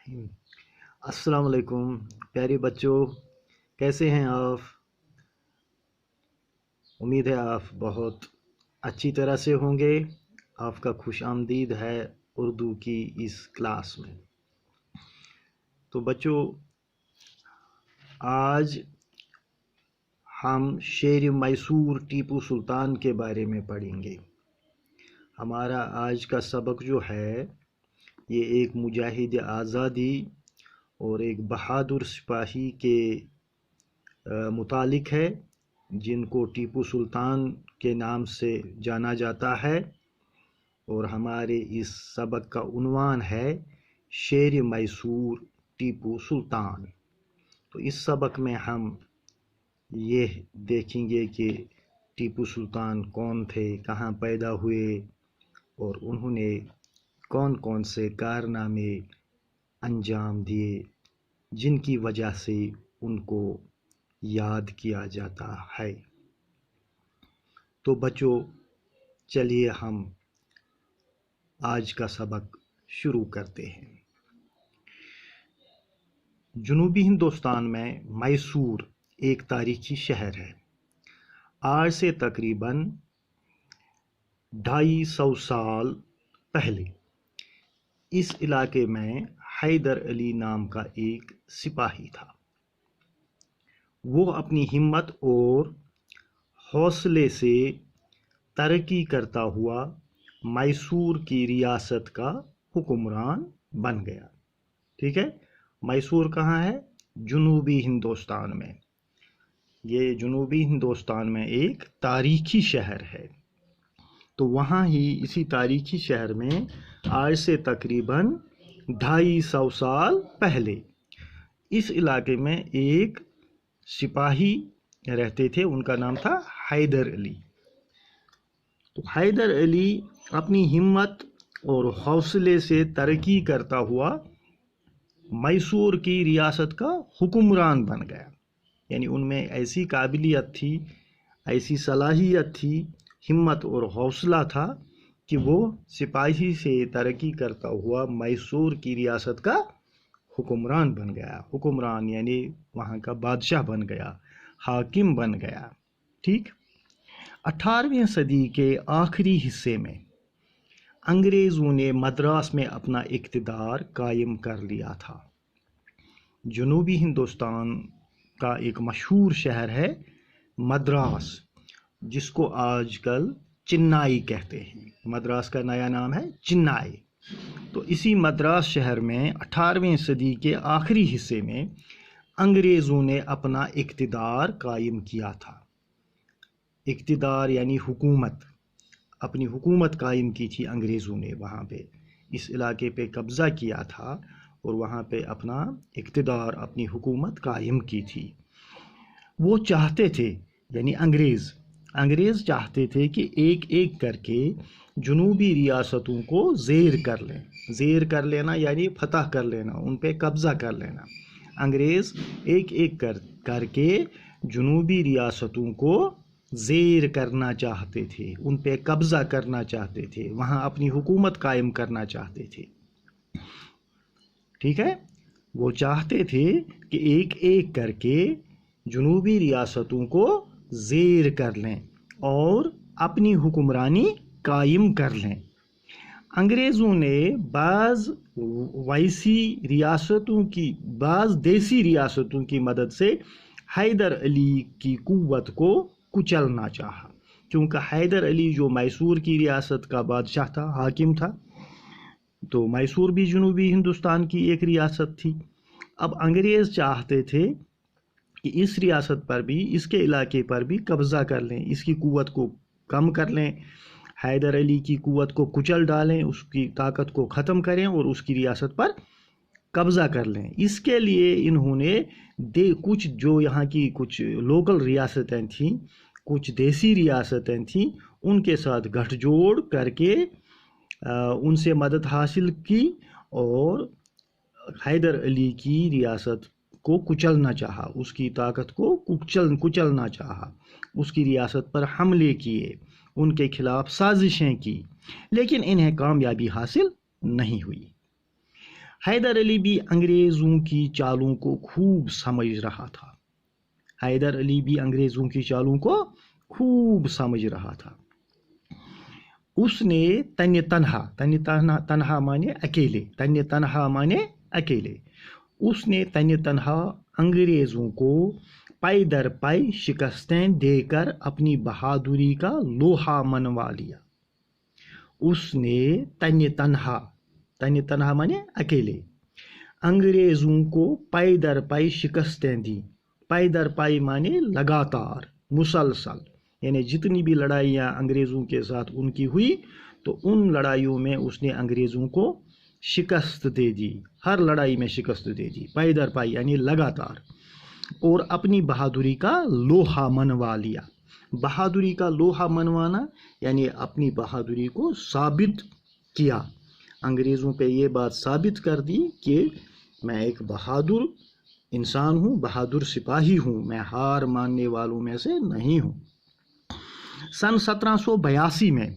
الرحیم۔ السلام علیکم پیارے بچوں، کیسے ہیں آپ؟ امید ہے آپ بہت اچھی طرح سے ہوں گے۔ آپ کا خوش آمدید ہے اردو کی اس کلاس میں۔ تو بچوں، آج ہم شیر میسور ٹیپو سلطان کے بارے میں پڑھیں گے۔ ہمارا آج کا سبق جو ہے یہ ایک مجاہد آزادی اور ایک بہادر سپاہی کے متعلق ہے، جن کو ٹیپو سلطان کے نام سے جانا جاتا ہے، اور ہمارے اس سبق کا عنوان ہے شیر میسور ٹیپو سلطان۔ تو اس سبق میں ہم یہ دیکھیں گے کہ ٹیپو سلطان کون تھے، کہاں پیدا ہوئے، اور انہوں نے کون کون سے کارنامے انجام دیے جن کی وجہ سے ان کو یاد کیا جاتا ہے۔ تو بچوں، چلیے ہم آج کا سبق شروع کرتے ہیں۔ جنوبی ہندوستان میں میسور ایک تاریخی شہر ہے۔ آج سے تقریباً 250 سال پہلے اس علاقے میں حیدر علی نام کا ایک سپاہی تھا۔ وہ اپنی ہمت اور حوصلے سے ترقی کرتا ہوا میسور کی ریاست کا حکمران بن گیا۔ ٹھیک ہے، میسور کہاں ہے؟ جنوبی ہندوستان میں۔ یہ جنوبی ہندوستان میں ایک تاریخی شہر ہے۔ تو وہاں ہی اسی تاریخی شہر میں آج سے تقریباً 250 سال پہلے اس علاقے میں ایک سپاہی رہتے تھے، ان کا نام تھا حیدر علی۔ تو حیدر علی اپنی ہمت اور حوصلے سے ترقی کرتا ہوا میسور کی ریاست کا حکمران بن گیا۔ یعنی ان میں ایسی قابلیت تھی، ایسی صلاحیت تھی، ہمت اور حوصلہ تھا کہ وہ سپاہی سے ترقی کرتا ہوا میسور کی ریاست کا حکمران بن گیا۔ حکمران یعنی وہاں کا بادشاہ بن گیا، حاکم بن گیا۔ ٹھیک، 18ویں صدی کے آخری حصے میں انگریزوں نے مدراس میں اپنا اقتدار قائم کر لیا تھا۔ جنوبی ہندوستان کا ایک مشہور شہر ہے مدراس، جس کو آج کل چنائی کہتے ہیں۔ مدراس کا نیا نام ہے چنائی۔ تو اسی مدراس شہر میں 18ویں صدی کے آخری حصے میں انگریزوں نے اپنا اقتدار قائم کیا تھا۔ اقتدار یعنی حکومت، اپنی حکومت قائم کی تھی انگریزوں نے، وہاں پہ اس علاقے پہ قبضہ کیا تھا اور وہاں پہ اپنا اقتدار، اپنی حکومت قائم کی تھی۔ وہ چاہتے تھے، یعنی انگریز چاہتے تھے کہ ایک ایک کر کے جنوبی ریاستوں کو زیر کر لیں۔ زیر کر لینا یعنی فتح کر لینا، ان پہ قبضہ کر لینا۔ انگریز ایک ایک کر کے جنوبی ریاستوں کو زیر کرنا چاہتے تھے، ان پہ قبضہ کرنا چاہتے تھے، وہاں اپنی حکومت قائم کرنا چاہتے تھے۔ ٹھیک ہے، وہ چاہتے تھے کہ ایک ایک کر کے جنوبی ریاستوں کو زیر کر لیں اور اپنی حکمرانی قائم کر لیں۔ انگریزوں نے بعض دیسی ریاستوں کی مدد سے حیدر علی کی قوت کو کچلنا چاہا، کیونکہ حیدر علی جو میسور کی ریاست کا بادشاہ تھا، حاکم تھا، تو میسور بھی جنوبی ہندوستان کی ایک ریاست تھی۔ اب انگریز چاہتے تھے کہ اس ریاست پر بھی، اس کے علاقے پر بھی قبضہ کر لیں، اس کی قوت کو کم کر لیں، حیدر علی کی قوت کو کچل ڈالیں، اس کی طاقت کو ختم کریں اور اس کی ریاست پر قبضہ کر لیں۔ اس کے لیے انہوں نے کچھ جو یہاں کی کچھ لوکل ریاستیں تھیں، کچھ دیسی ریاستیں تھیں، ان کے ساتھ گٹھ جوڑ کر کے ان سے مدد حاصل کی اور حیدر علی کی ریاست کو کچلنا چاہا، اس کی طاقت کو کچلنا چاہا، اس کی ریاست پر حملے کیے، ان کے خلاف سازشیں کی، لیکن انہیں کامیابی حاصل نہیں ہوئی۔ حیدر علی بھی انگریزوں کی چالوں کو خوب سمجھ رہا تھا. حیدر علی بھی انگریزوں کی چالوں کو خوب سمجھ رہا تھا. اس نے تنہا مانے اکیلے، تنہا مانے اکیلے. اس نے تنہا انگریزوں کو پائی در پائی شکستیں دے کر اپنی بہادری کا لوہا منوا لیا. اس نے تنہا مانے اکیلے انگریزوں کو پائی در پائی شکستیں دی. پائی در پائی مانے لگاتار، مسلسل، یعنی جتنی بھی لڑائیاں انگریزوں کے ساتھ ان کی ہوئی تو ان لڑائیوں میں اس نے انگریزوں کو شکست دے دی، ہر لڑائی میں شکست دے دی. پائی در پائی یعنی لگاتار، اور اپنی بہادری کا لوہا منوا لیا. بہادری کا لوہا منوانا یعنی اپنی بہادری کو ثابت کیا، انگریزوں پہ یہ بات ثابت کر دی کہ میں ایک بہادر انسان ہوں، بہادر سپاہی ہوں، میں ہار ماننے والوں میں سے نہیں ہوں. سن 1782 میں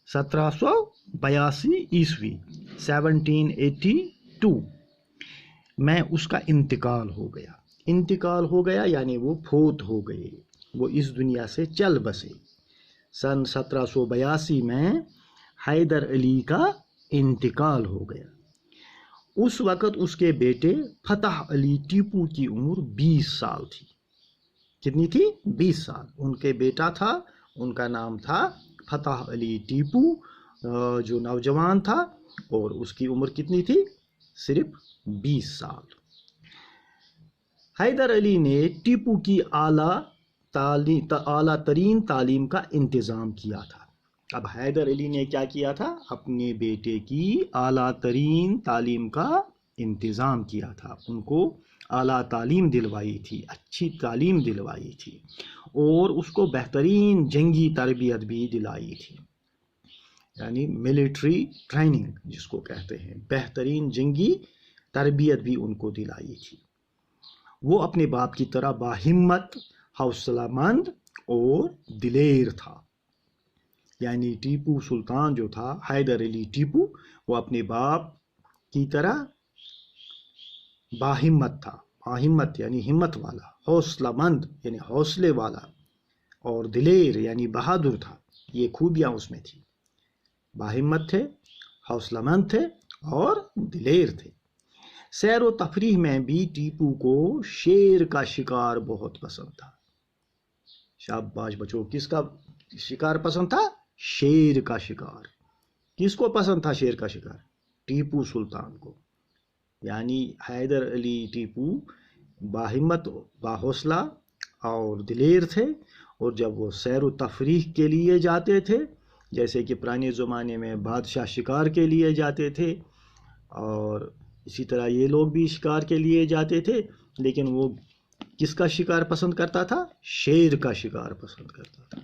1782 عیسوی 1782 میں اس کا انتقال ہو گیا. انتقال ہو گیا یعنی وہ فوت ہو گئے، وہ اس دنیا سے چل بسے. سن 1782 میں حیدر علی کا انتقال ہو گیا. اس وقت اس کے بیٹے فتح علی ٹیپو کی عمر 20 سال تھی. کتنی تھی؟ 20 سال. ان کے بیٹا تھا، ان کا نام تھا فتح علی ٹیپو، جو نوجوان تھا، اور اس کی عمر کتنی تھی؟ صرف 20 سال. حیدر علی نے ٹیپو کی اعلیٰ ترین تعلیم کا انتظام کیا تھا. اب حیدر علی نے کیا کیا تھا؟ اپنے بیٹے کی اعلیٰ ترین تعلیم کا انتظام کیا تھا. ان کو اعلیٰ تعلیم دلوائی تھی، اچھی تعلیم دلوائی تھی، اور اس کو بہترین جنگی تربیت بھی دلائی تھی، یعنی ملٹری ٹریننگ جس کو کہتے ہیں، بہترین جنگی تربیت بھی ان کو دلائی تھی. وہ اپنے باپ کی طرح باہمت، حوصلہ مند اور دلیر تھا. یعنی ٹیپو سلطان جو تھا، حیدر علی ٹیپو، وہ اپنے باپ کی طرح باہمت تھا. باہمت یعنی ہمت والا، حوصلہ مند یعنی حوصلے والا، اور دلیر یعنی بہادر تھا. یہ خوبیاں اس میں تھی. باہمت تھے، حوصلہ مند تھے اور دلیر تھے. سیر و تفریح میں بھی ٹیپو کو شیر کا شکار بہت پسند تھا. شاباش بچوں، کس کا شکار پسند تھا؟ شیر کا شکار. کس کو پسند تھا شیر کا شکار؟ ٹیپو سلطان کو. یعنی حیدر علی ٹیپو باہمت، باحوصلہ اور دلیر تھے، اور جب وہ سیر و تفریح کے لیے جاتے تھے، جیسے کہ پرانے زمانے میں بادشاہ شکار کے لیے جاتے تھے، اور اسی طرح یہ لوگ بھی شکار کے لیے جاتے تھے، لیکن وہ کس کا شکار پسند کرتا تھا؟ شیر کا شکار پسند کرتا تھا.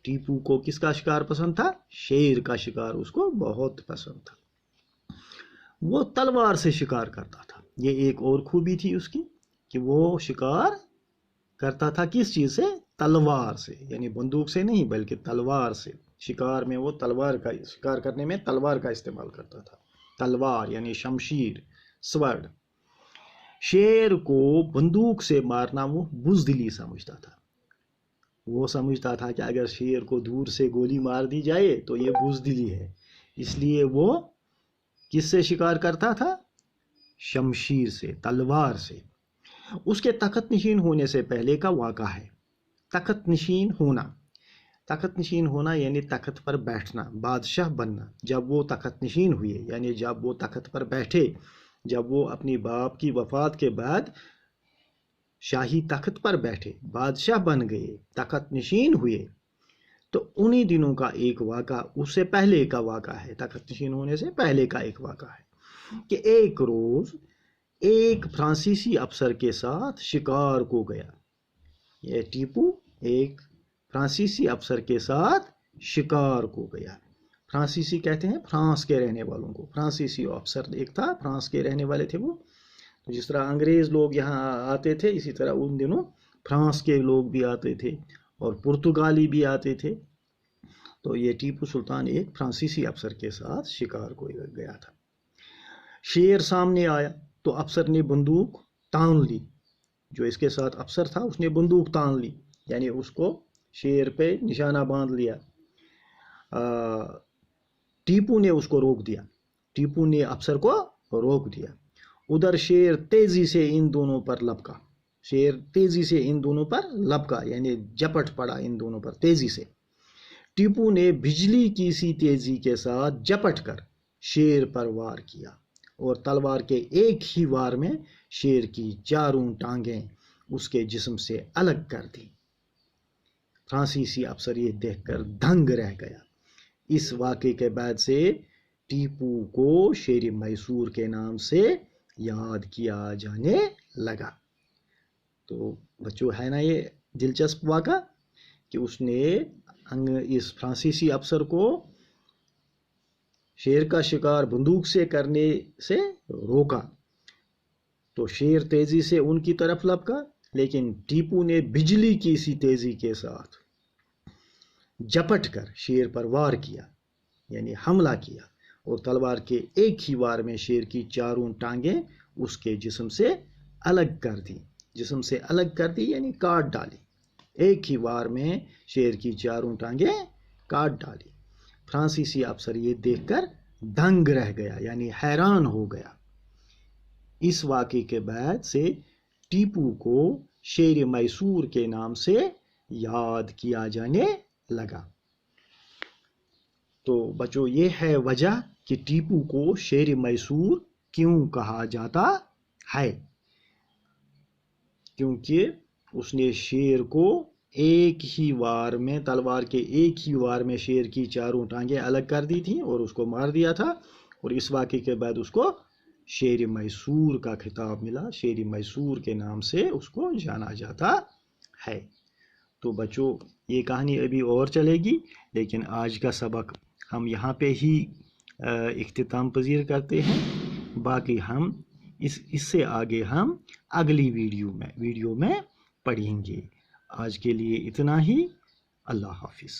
ٹیپو کو کس کا شکار پسند تھا؟ شیر کا شکار اس کو بہت پسند تھا. وہ تلوار سے شکار کرتا تھا. یہ ایک اور خوبی تھی اس کی کہ وہ شکار کرتا تھا کس چیز سے؟ تلوار سے. یعنی بندوق سے نہیں بلکہ تلوار سے. شکار میں وہ شکار کرنے میں تلوار کا استعمال کرتا تھا. تلوار یعنی شمشیر، سورڈ. شیر کو بندوق سے مارنا وہ بزدلی سمجھتا تھا. وہ سمجھتا تھا کہ اگر شیر کو دور سے گولی مار دی جائے تو یہ بزدلی ہے، اس لیے وہ کس سے شکار کرتا تھا؟ شمشیر سے، تلوار سے. اس کے تخت نشین ہونے سے پہلے کا واقعہ ہے. تخت نشین ہونا یعنی تخت پر بیٹھنا، بادشاہ بننا. جب وہ تخت نشین ہوئے یعنی جب وہ تخت پر بیٹھے، جب وہ اپنی باپ کی وفات کے بعد شاہی تخت پر بیٹھے، بادشاہ بن گئے، تخت نشین ہوئے، تو انہی دنوں کا ایک واقعہ اس سے پہلے کا واقعہ ہے. تخت نشین ہونے سے پہلے کا ایک واقعہ ہے کہ ایک روز ایک فرانسیسی افسر کے ساتھ شکار کو گیا. یہ ٹیپو ایک فرانسیسی افسر کے ساتھ شکار کو گیا. فرانسیسی کہتے ہیں فرانس کے رہنے والوں کو. فرانسیسی افسر ایک تھا، فرانس کے رہنے والے تھے وہ. جس طرح انگریز لوگ یہاں آتے تھے، اسی طرح ان دنوں فرانس کے لوگ بھی آتے تھے اور پرتگالی بھی آتے تھے. تو یہ ٹیپو سلطان ایک فرانسیسی افسر کے ساتھ شکار کو گیا تھا. شیر سامنے آیا تو افسر نے بندوق تان لی، جو اس کے ساتھ افسر تھا اس نے بندوق تان لی، یعنی اس کو شیر پہ نشانہ باندھ لیا۔ ٹیپو نے اس کو روک دیا، ٹیپو نے افسر کو روک دیا۔ ادھر شیر تیزی سے ان دونوں پر لپکا، شیر تیزی سے ان دونوں پر لپکا یعنی جپٹ پڑا ان دونوں پر تیزی سے۔ ٹیپو نے بجلی کی سی تیزی کے ساتھ جپٹ کر شیر پر وار کیا اور تلوار کے ایک ہی وار میں شیر کی چاروں ٹانگیں اس کے جسم سے الگ کر دی۔ فرانسیسی افسر یہ دیکھ کر دنگ رہ گیا۔ اس واقعے کے بعد سے ٹیپو کو شیر میسور کے نام سے یاد کیا جانے لگا۔ تو بچوں ہے نا یہ دلچسپ واقعہ کہ اس نے اس فرانسیسی افسر کو شیر کا شکار بندوق سے کرنے سے روکا، تو شیر تیزی سے ان کی طرف لپکا، لیکن ٹیپو نے بجلی کی سی تیزی کے ساتھ جپٹ کر شیر پر وار کیا یعنی حملہ کیا اور تلوار کے ایک ہی وار میں شیر کی چاروں ٹانگیں اس کے جسم سے الگ کر دی، جسم سے الگ کر دی یعنی کاٹ ڈالی، ایک ہی وار میں شیر کی چاروں ٹانگیں کاٹ ڈالی۔ فرانسیسی افسر یہ دیکھ کر دنگ رہ گیا یعنی حیران ہو گیا۔ اس واقعے کے بعد سے ٹیپو کو شیر میسور کے نام سے یاد کیا جانے لگا۔ تو بچوں یہ ہے وجہ کہ ٹیپو کو شیر میسور کیوں کہا جاتا ہے، کیونکہ اس نے شیر کو ایک ہی وار میں تلوار کے ایک ہی وار میں شیر کی چاروں ٹانگیں الگ کر دی تھیں اور اس کو مار دیا تھا، اور اس واقعے کے بعد اس کو شیر میسور کا خطاب ملا، شیر میسور کے نام سے اس کو جانا جاتا ہے۔ تو بچوں یہ کہانی ابھی اور چلے گی، لیکن آج کا سبق ہم یہاں پہ ہی اختتام پذیر کرتے ہیں، باقی ہم اس سے آگے ہم اگلی ویڈیو میں پڑھیں گے۔ آج کے لیے اتنا ہی، اللہ حافظ۔